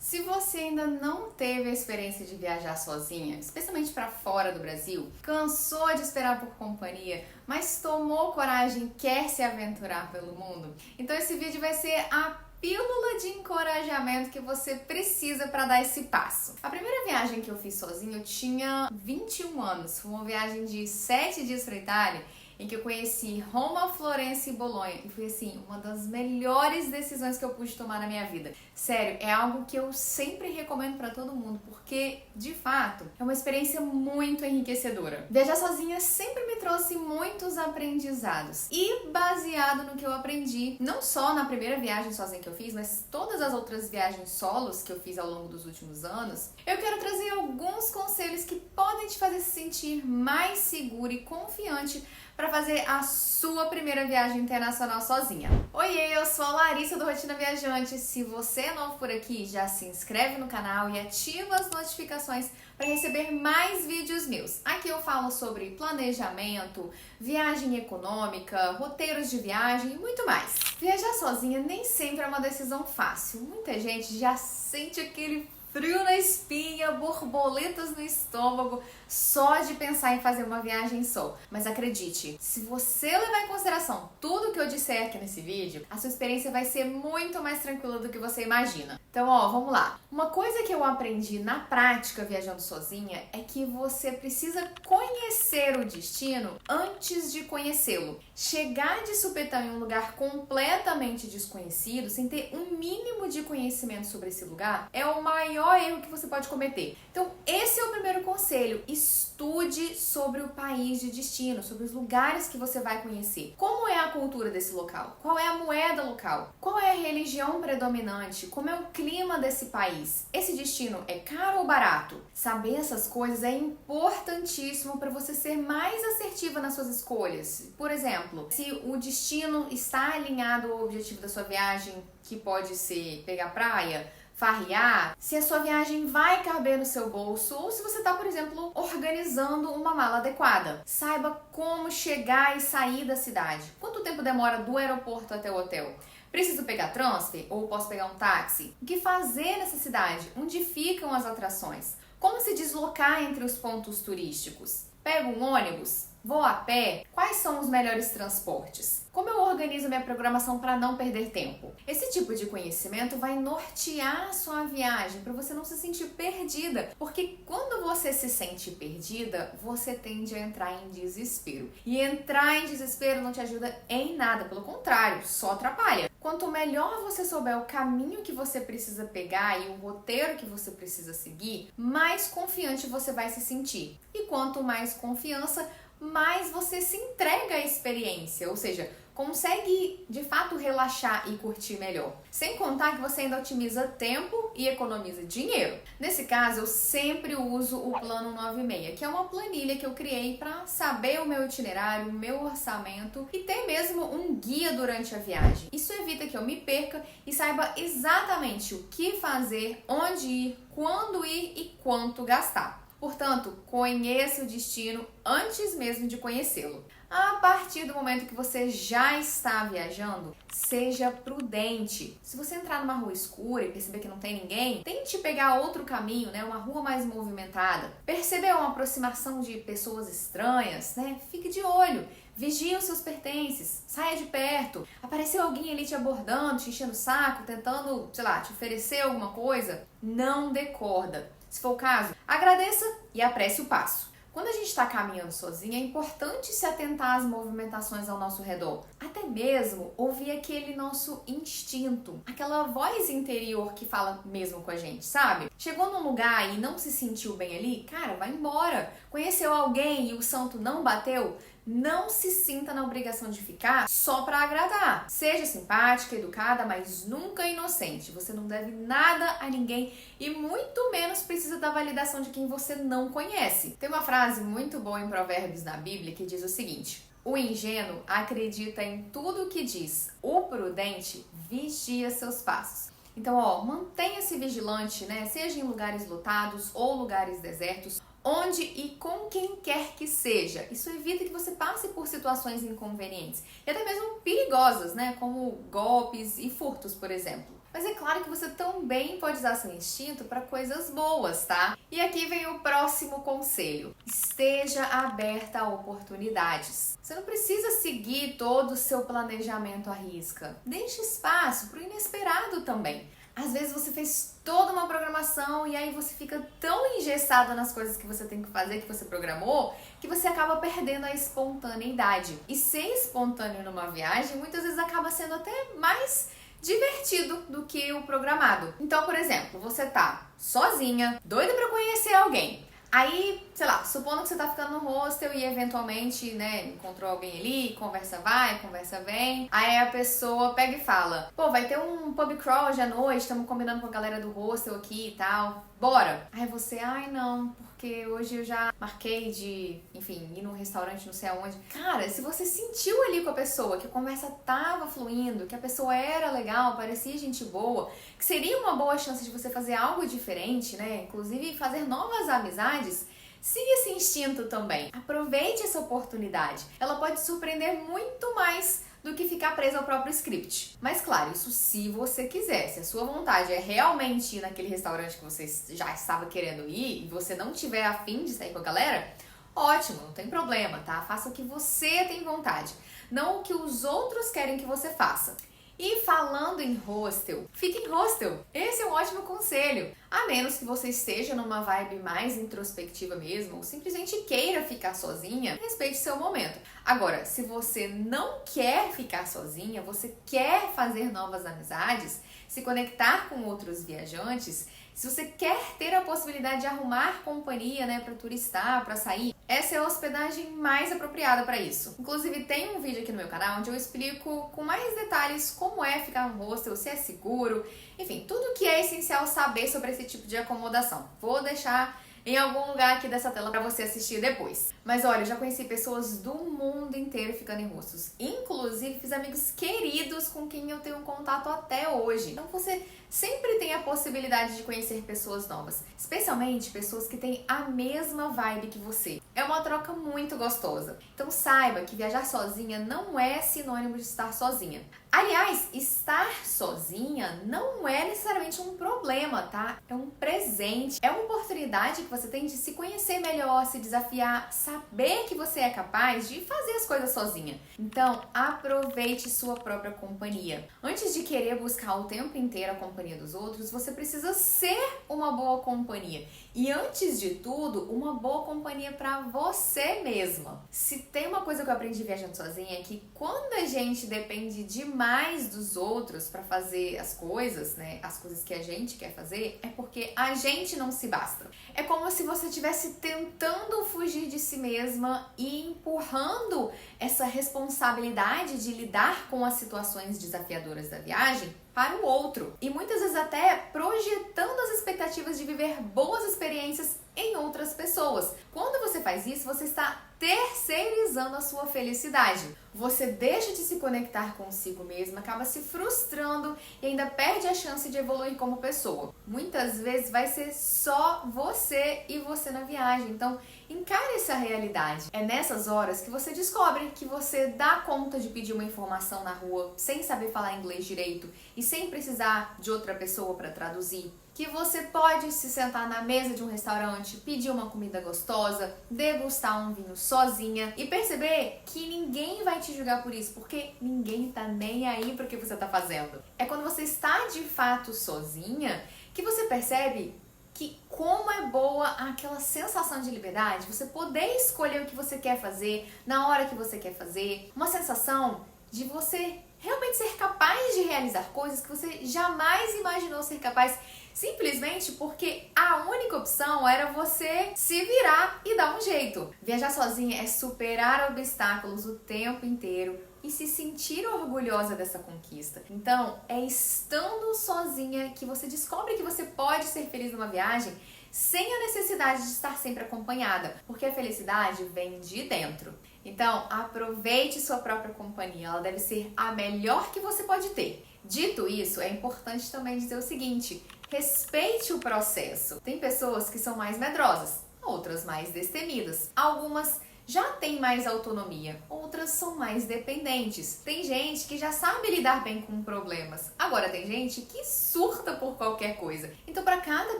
Se você ainda não teve a experiência de viajar sozinha, especialmente para fora do Brasil, cansou de esperar por companhia, mas tomou coragem e quer se aventurar pelo mundo, então esse vídeo vai ser a pílula de encorajamento que você precisa para dar esse passo. A primeira viagem que eu fiz sozinha, eu tinha 21 anos. Foi uma viagem de 7 dias para Itália, em que eu conheci Roma, Florença e Bolonha. E foi assim, uma das melhores decisões que eu pude tomar na minha vida. Sério, é algo que eu sempre recomendo para todo mundo, porque, de fato, é uma experiência muito enriquecedora. Viajar sozinha sempre me trouxe muitos aprendizados. E baseado no que eu aprendi, não só na primeira viagem sozinha que eu fiz, mas todas as outras viagens solos que eu fiz ao longo dos últimos anos, eu quero trazer alguns conselhos que podem te fazer se sentir mais seguro e confiante para fazer a sua primeira viagem internacional sozinha. Oiê, eu sou a Larissa do Rotina Viajante. Se você é novo por aqui, já se inscreve no canal e ativa as notificações para receber mais vídeos meus. Aqui eu falo sobre planejamento, viagem econômica, roteiros de viagem e muito mais. Viajar sozinha nem sempre é uma decisão fácil. Muita gente já sente aquele frio na espinha, borboletas no estômago, só de pensar em fazer uma viagem só. Mas acredite, se você levar em consideração tudo que eu disser aqui nesse vídeo, a sua experiência vai ser muito mais tranquila do que você imagina. Então, vamos lá. Uma coisa que eu aprendi na prática viajando sozinha é que você precisa conhecer o destino antes de conhecê-lo. Chegar de supetão em um lugar completamente desconhecido, sem ter um mínimo de conhecimento sobre esse lugar, é o maior erro que você pode cometer. Então, esse é o primeiro conselho. Estude sobre o país de destino, sobre os lugares que você vai conhecer. Como é a cultura desse local? Qual é a moeda local? Qual é a religião predominante? Como é o clima desse país? Esse destino é caro ou barato? Saber essas coisas é importantíssimo para você ser mais assertiva nas suas escolhas. Por exemplo, se o destino está alinhado ao objetivo da sua viagem, que pode ser pegar praia, farrear, se a sua viagem vai caber no seu bolso ou se você está, por exemplo, organizando uma mala adequada. Saiba como chegar e sair da cidade. Quanto tempo demora do aeroporto até o hotel? Preciso pegar transfer ou posso pegar um táxi? O que fazer nessa cidade? Onde ficam as atrações? Como se deslocar entre os pontos turísticos? Pego um ônibus? Vou a pé? Quais são os melhores transportes? Como eu organizo minha programação para não perder tempo? Esse tipo de conhecimento vai nortear a sua viagem para você não se sentir perdida, porque quando você se sente perdida, você tende a entrar em desespero. E entrar em desespero não te ajuda em nada, pelo contrário, só atrapalha. Quanto melhor você souber o caminho que você precisa pegar e o roteiro que você precisa seguir, mais confiante você vai se sentir. E quanto mais confiança, mais você se entrega à experiência, ou seja, consegue de fato relaxar e curtir melhor. Sem contar que você ainda otimiza tempo e economiza dinheiro. Nesse caso, eu sempre uso o Plano 96, que é uma planilha que eu criei para saber o meu itinerário, o meu orçamento e ter mesmo um guia durante a viagem. Isso evita que eu me perca e saiba exatamente o que fazer, onde ir, quando ir e quanto gastar. Portanto, conheça o destino antes mesmo de conhecê-lo. A partir do momento que você já está viajando, seja prudente. Se você entrar numa rua escura e perceber que não tem ninguém, tente pegar outro caminho, uma rua mais movimentada. Percebeu uma aproximação de pessoas estranhas, Fique de olho. Vigie os seus pertences, saia de perto. Apareceu alguém ali te abordando, te enchendo o saco, tentando, te oferecer alguma coisa? Não dê corda. Se for o caso, agradeça e apresse o passo. Quando a gente está caminhando sozinha, é importante se atentar às movimentações ao nosso redor. Até mesmo ouvir aquele nosso instinto, aquela voz interior que fala mesmo com a gente, sabe? Chegou num lugar e não se sentiu bem ali? Cara, vai embora. Conheceu alguém e o santo não bateu? Não se sinta na obrigação de ficar só para agradar. Seja simpática, educada, mas nunca inocente. Você não deve nada a ninguém e muito menos precisa da validação de quem você não conhece. Tem uma frase muito boa em Provérbios na Bíblia que diz o seguinte: o ingênuo acredita em tudo o que diz, o prudente vigia seus passos. Então, mantenha-se vigilante, Seja em lugares lotados ou lugares desertos, onde e com quem quer que seja. Isso evita que você passe por situações inconvenientes e até mesmo perigosas, Como golpes e furtos, por exemplo. Mas é claro que você também pode usar seu instinto para coisas boas, tá? E aqui vem o próximo conselho. Esteja aberta a oportunidades. Você não precisa seguir todo o seu planejamento à risca. Deixe espaço para o inesperado também. Às vezes você fez toda uma programação e aí você fica tão engessado nas coisas que você tem que fazer, que você programou, que você acaba perdendo a espontaneidade. E ser espontâneo numa viagem muitas vezes acaba sendo até mais divertido do que o programado. Então, por exemplo, você tá sozinha, doida pra conhecer alguém. Aí, sei lá, supondo que você tá ficando no hostel e eventualmente, né, encontrou alguém ali, conversa vai, conversa vem. Aí a pessoa pega e fala: pô, vai ter um pub crawl hoje à noite, estamos combinando com a galera do hostel aqui e tal. Bora! Aí você, ai não, porque hoje eu já marquei de, enfim, ir num restaurante não sei aonde. Cara, se você sentiu ali com a pessoa que a conversa tava fluindo, que a pessoa era legal, parecia gente boa, que seria uma boa chance de você fazer algo diferente, né? Inclusive fazer novas amizades, siga esse instinto também. Aproveite essa oportunidade. Ela pode surpreender muito mais do que ficar preso ao próprio script. Mas claro, isso se você quiser. Se a sua vontade é realmente ir naquele restaurante que você já estava querendo ir e você não tiver a fim de sair com a galera, ótimo, não tem problema, tá? Faça o que você tem vontade, não o que os outros querem que você faça. E falando em hostel, fique em hostel. Esse é um ótimo conselho. A menos que você esteja numa vibe mais introspectiva mesmo, ou simplesmente queira ficar sozinha, respeite seu momento. Agora, se você não quer ficar sozinha, você quer fazer novas amizades, se conectar com outros viajantes, se você quer ter a possibilidade de arrumar companhia, né, para turistar, para sair, essa é a hospedagem mais apropriada para isso. Inclusive, tem um vídeo aqui no meu canal onde eu explico com mais detalhes como é ficar no hostel, se é seguro, enfim, tudo que é essencial saber sobre esse tipo de acomodação. Vou deixar em algum lugar aqui dessa tela para você assistir depois. Mas olha, eu já conheci pessoas do mundo inteiro ficando em hostels. Inclusive, fiz amigos queridos com quem eu tenho contato até hoje. Então você sempre tem a possibilidade de conhecer pessoas novas, especialmente pessoas que têm a mesma vibe que você. É uma troca muito gostosa. Então saiba que viajar sozinha não é sinônimo de estar sozinha. Aliás, estar sozinha não é necessariamente um problema, tá? É um presente, é uma oportunidade que você tem de se conhecer melhor, se desafiar, saber que você é capaz de fazer as coisas sozinha. Então, aproveite sua própria companhia. Antes de querer buscar o tempo inteiro a companhia dos outros, você precisa ser uma boa companhia. E antes de tudo, uma boa companhia para você mesma. Se tem uma coisa que eu aprendi viajando sozinha é que quando a gente depende demais dos outros para fazer as coisas, né, as coisas que a gente quer fazer, é porque a gente não se basta. É como se você estivesse tentando fugir de si mesma e empurrando essa responsabilidade de lidar com as situações desafiadoras da viagem para o outro. E muitas vezes até projetando as expectativas de viver boas experiências em outras pessoas. Quando você faz isso, você está terceirizando a sua felicidade. Você deixa de se conectar consigo mesmo, acaba se frustrando e ainda perde a chance de evoluir como pessoa. Muitas vezes vai ser só você e você na viagem. Então, encare essa realidade. É nessas horas que você descobre que você dá conta de pedir uma informação na rua sem saber falar inglês direito e sem precisar de outra pessoa para traduzir. Que você pode se sentar na mesa de um restaurante, pedir uma comida gostosa, degustar um vinho sozinha e perceber que ninguém vai te julgar por isso, porque ninguém tá nem aí pro que você tá fazendo. É quando você está de fato sozinha que você percebe que como é boa aquela sensação de liberdade, você poder escolher o que você quer fazer, na hora que você quer fazer, uma sensação de você realmente ser capaz de realizar coisas que você jamais imaginou ser capaz, simplesmente porque a única opção era você se virar e dar um jeito. Viajar sozinha é superar obstáculos o tempo inteiro e se sentir orgulhosa dessa conquista. Então, é estando sozinha que você descobre que você pode ser feliz numa viagem sem a necessidade de estar sempre acompanhada, porque a felicidade vem de dentro. Então, aproveite sua própria companhia, ela deve ser a melhor que você pode ter. Dito isso, é importante também dizer o seguinte: respeite o processo. Tem pessoas que são mais medrosas, outras mais destemidas. Algumas já têm mais autonomia, outras são mais dependentes. Tem gente que já sabe lidar bem com problemas, agora tem gente que surta por qualquer coisa. Então, para cada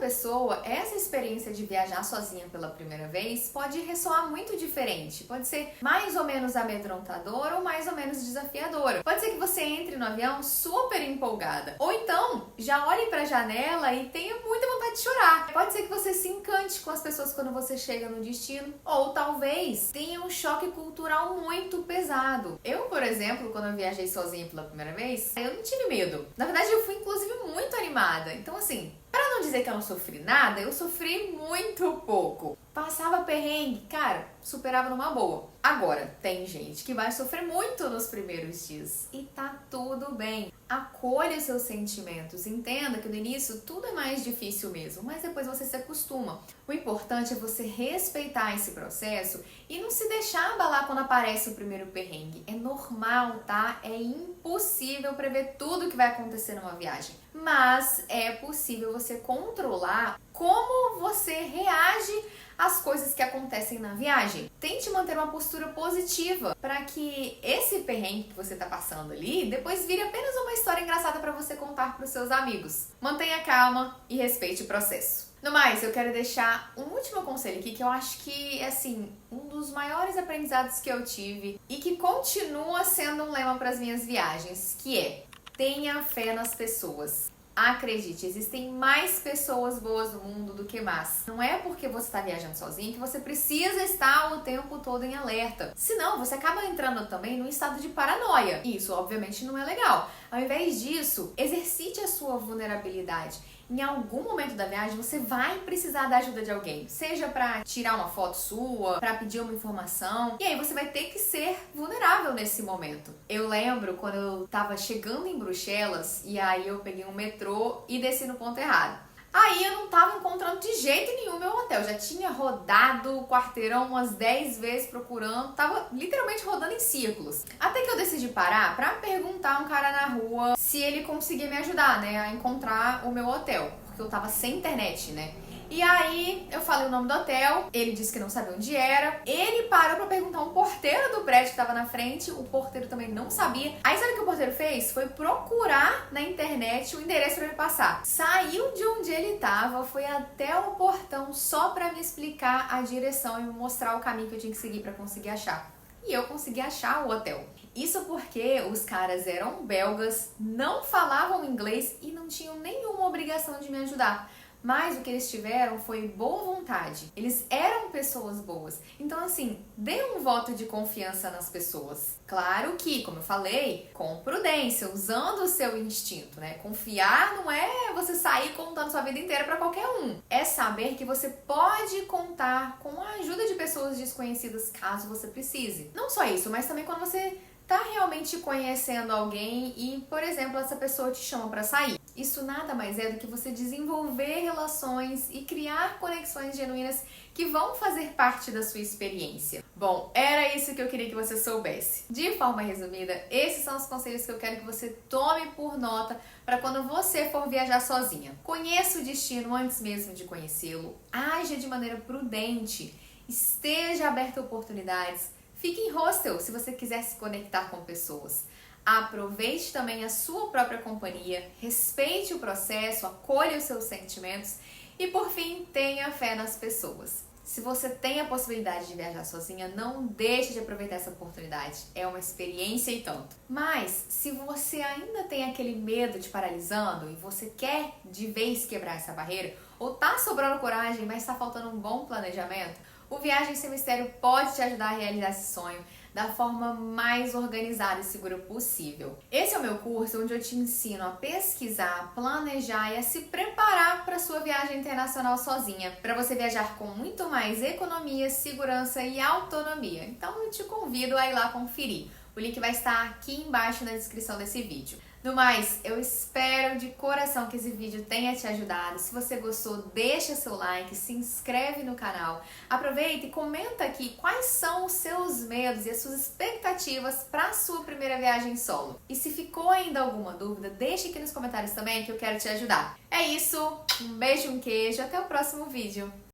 pessoa, essa experiência de viajar sozinha pela primeira vez pode ressoar muito diferente. Pode ser mais ou menos amedrontadora ou mais ou menos desafiadora. Pode ser que você entre no avião super empolgada, ou então já olhe para a janela e tenha muita vontade de chorar. Pode ser que você se encante com as pessoas quando você chega no destino, ou talvez tenha um choque cultural muito pesado. Eu, por exemplo, quando eu viajei sozinha pela primeira vez, eu não tive medo. Na verdade, eu fui inclusive muito animada. Então, assim, para não dizer que eu não sofri nada, eu sofri muito pouco. Passava perrengue, cara, superava numa boa. Agora, tem gente que vai sofrer muito nos primeiros dias e tá tudo bem. Acolha os seus sentimentos, entenda que no início tudo é mais difícil mesmo, mas depois você se acostuma. O importante é você respeitar esse processo e não se deixar abalar quando aparece o primeiro perrengue. É normal, tá? É impossível prever tudo que vai acontecer numa viagem, mas é possível você controlar como você reage às coisas que acontecem na viagem. Tente manter uma postura positiva para que esse perrengue que você está passando ali depois vire apenas uma história engraçada para você contar para os seus amigos. Mantenha calma e respeite o processo. No mais, eu quero deixar um último conselho aqui que eu acho que é, assim, um dos maiores aprendizados que eu tive e que continua sendo um lema para as minhas viagens, que é: tenha fé nas pessoas. Acredite, existem mais pessoas boas no mundo do que más. Não é porque você está viajando sozinho que você precisa estar o tempo todo em alerta. Senão, você acaba entrando também num estado de paranoia. E isso, obviamente, não é legal. Ao invés disso, exercite a sua vulnerabilidade. Em algum momento da viagem, você vai precisar da ajuda de alguém. Seja para tirar uma foto sua, para pedir uma informação. E aí você vai ter que ser vulnerável nesse momento. Eu lembro quando eu tava chegando em Bruxelas e aí eu peguei um metrô e desci no ponto errado. Aí eu não tava encontrando de jeito nenhum meu hotel. Já tinha rodado o quarteirão umas 10 vezes procurando. Tava literalmente rodando em círculos. Até que eu decidi parar pra perguntar a um cara na rua se ele conseguia me ajudar, né, a encontrar o meu hotel. Porque eu tava sem internet, né. E aí eu falei o nome do hotel, ele disse que não sabia onde era. Ele parou pra perguntar um porteiro do prédio que tava na frente, o porteiro também não sabia. Aí sabe o que o porteiro fez? Foi procurar na internet o endereço pra me passar. Saiu de onde ele tava, foi até o portão só pra me explicar a direção e me mostrar o caminho que eu tinha que seguir pra conseguir achar. E eu consegui achar o hotel. Isso porque os caras eram belgas, não falavam inglês e não tinham nenhuma obrigação de me ajudar. Mas o que eles tiveram foi boa vontade. Eles eram pessoas boas. Então, assim, dê um voto de confiança nas pessoas. Claro que, como eu falei, com prudência, usando o seu instinto, né? Confiar não é você sair contando sua vida inteira para qualquer um. É saber que você pode contar com a ajuda de pessoas desconhecidas caso você precise. Não só isso, mas também quando você tá realmente conhecendo alguém e, por exemplo, essa pessoa te chama para sair. Isso nada mais é do que você desenvolver relações e criar conexões genuínas que vão fazer parte da sua experiência. Bom, era isso que eu queria que você soubesse. De forma resumida, esses são os conselhos que eu quero que você tome por nota para quando você for viajar sozinha. Conheça o destino antes mesmo de conhecê-lo, haja de maneira prudente, esteja aberto a oportunidades, fique em hostel se você quiser se conectar com pessoas. Aproveite também a sua própria companhia, respeite o processo, acolha os seus sentimentos e, por fim, tenha fé nas pessoas. Se você tem a possibilidade de viajar sozinha, não deixe de aproveitar essa oportunidade. É uma experiência e tanto. Mas, se você ainda tem aquele medo te paralisando e você quer de vez quebrar essa barreira, ou tá sobrando coragem, mas tá faltando um bom planejamento, o Viagem Sem Mistério pode te ajudar a realizar esse sonho da forma mais organizada e segura possível. Esse é o meu curso onde eu te ensino a pesquisar, planejar e a se preparar para a sua viagem internacional sozinha, para você viajar com muito mais economia, segurança e autonomia. Então eu te convido a ir lá conferir. O link vai estar aqui embaixo na descrição desse vídeo. No mais, eu espero de coração que esse vídeo tenha te ajudado. Se você gostou, deixa seu like, se inscreve no canal. Aproveita e comenta aqui quais são os seus medos e as suas expectativas para a sua primeira viagem solo. E se ficou ainda alguma dúvida, deixa aqui nos comentários também que eu quero te ajudar. É isso, um beijo, um queijo, até o próximo vídeo.